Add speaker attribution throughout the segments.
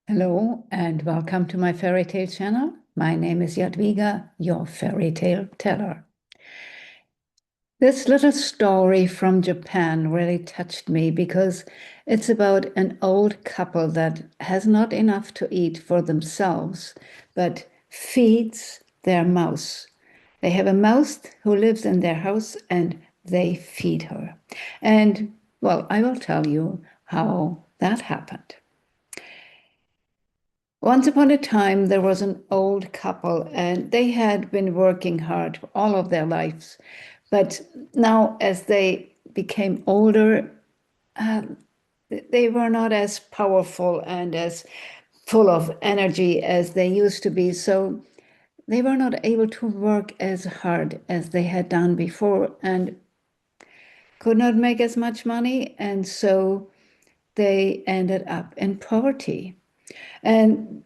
Speaker 1: Hello and welcome to my fairy tale channel. My name is Jadwiga, your fairy tale teller. This little story from Japan really touched me because it's about an old couple that has not enough to eat for themselves, but feeds their mouse. They have a mouse who lives in their house and they feed her. And, well, I will tell you how that happened. Once upon a time, there was an old couple, and they had been working hard all of their lives. But now, as they became older, they were not as powerful and as full of energy as they used to be. So they were not able to work as hard as they had done before and could not make as much money. And so they ended up in poverty. And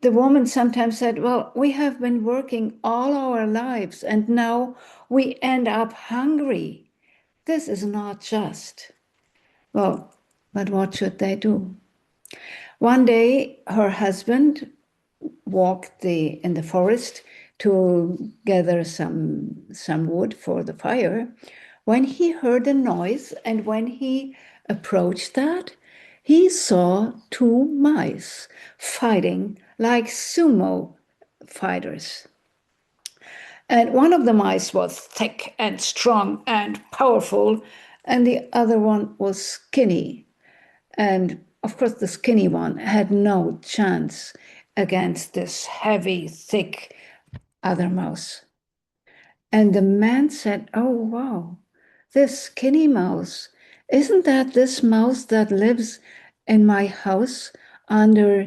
Speaker 1: the woman sometimes said, well, we have been working all our lives and now we end up hungry. This is not just. Well, but what should they do? One day, her husband walked in the forest to gather some wood for the fire when he heard a noise, and when he approached that, he saw two mice fighting like sumo fighters. And one of the mice was thick and strong and powerful, and the other one was skinny. And of course, the skinny one had no chance against this heavy, thick other mouse. And the man said, oh, wow, this skinny mouse, isn't that this mouse that lives in my house under,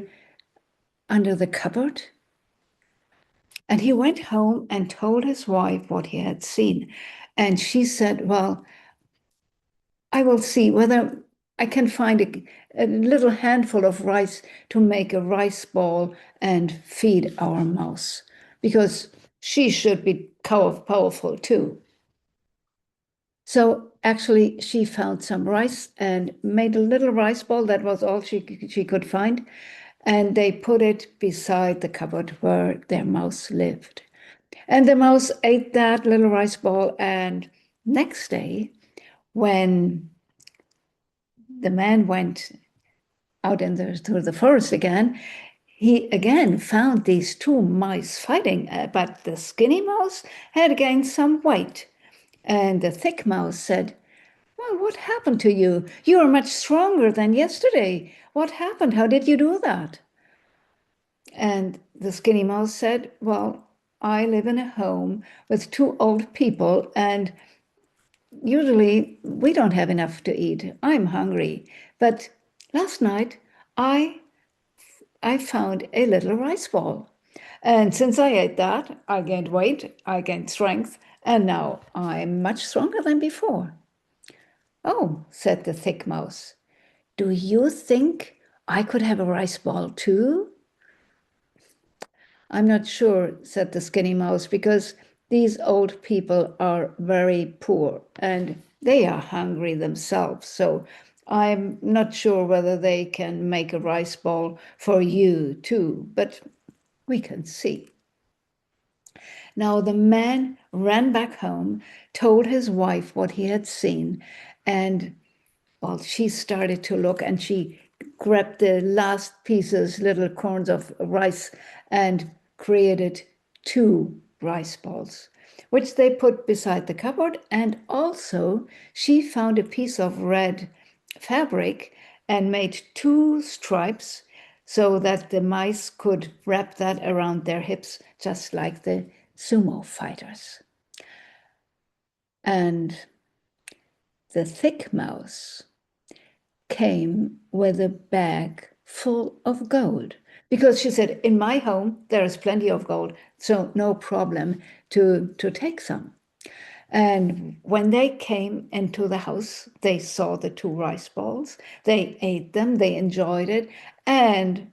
Speaker 1: under the cupboard? And he went home and told his wife what he had seen. And she said, well, I will see whether I can find a little handful of rice to make a rice ball and feed our mouse, because she should be powerful too. So actually, she found some rice and made a little rice ball. That was all she could find. And they put it beside the cupboard where their mouse lived. And the mouse ate that little rice ball. And next day, when the man went out through the forest again, he again found these two mice fighting, but the skinny mouse had gained some weight. And the thick mouse said, well, what happened to you? You are much stronger than yesterday. What happened? How did you do that? And the skinny mouse said, well, I live in a home with two old people, and usually we don't have enough to eat. I'm hungry. But last night I I found a little rice ball. And since I ate that, I gained weight, I gained strength, and now I'm much stronger than before. Oh, said the thick mouse, do you think I could have a rice ball too? I'm not sure, said the skinny mouse, because these old people are very poor and they are hungry themselves. So I'm not sure whether they can make a rice ball for you too, but we can see. Now the man ran back home, told his wife what he had seen, and well, she started to look and she grabbed the last pieces, little corns of rice, and created two rice balls, which they put beside the cupboard. And also, she found a piece of red fabric and made two stripes so that the mice could wrap that around their hips, just like the sumo fighters. And the thick mouse came with a bag full of gold, because she said, in my home there is plenty of gold, so no problem to take some. And when they came into the house, they saw the two rice balls, they ate them, they enjoyed it, and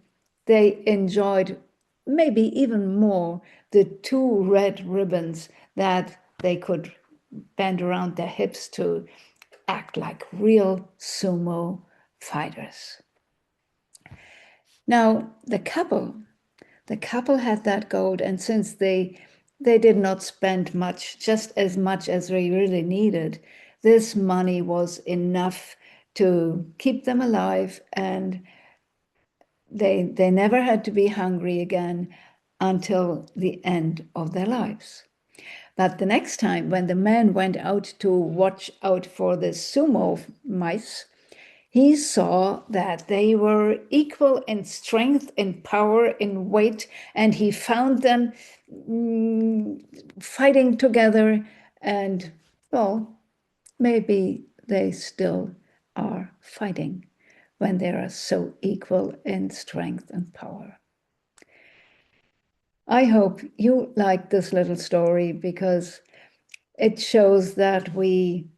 Speaker 1: they enjoyed maybe even more the two red ribbons that they could band around their hips to act like real sumo fighters. Now, the couple had that gold, and since they did not spend much, just as much as they really needed, this money was enough to keep them alive, and they never had to be hungry again until the end of their lives. But the next time, when the man went out to watch out for the sumo mice, he saw that they were equal in strength, in power, in weight, and he found them fighting together. And, well, maybe they still are fighting when they are so equal in strength and power. I hope you like this little story because it shows that we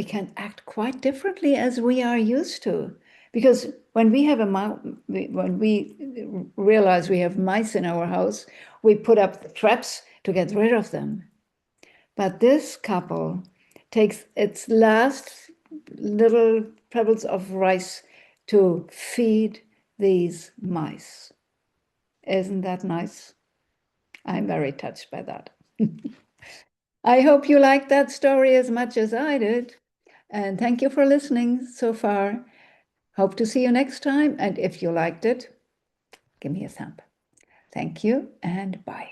Speaker 1: can act quite differently as we are used to. Because when we have when we realize we have mice in our house, we put up the traps to get rid of them. But this couple takes its last little pebbles of rice to feed these mice. Isn't that nice? I'm very touched by that. I hope you liked that story as much as I did. And thank you for listening so far. Hope to see you next time. And if you liked it, give me a thumb. Thank you and bye.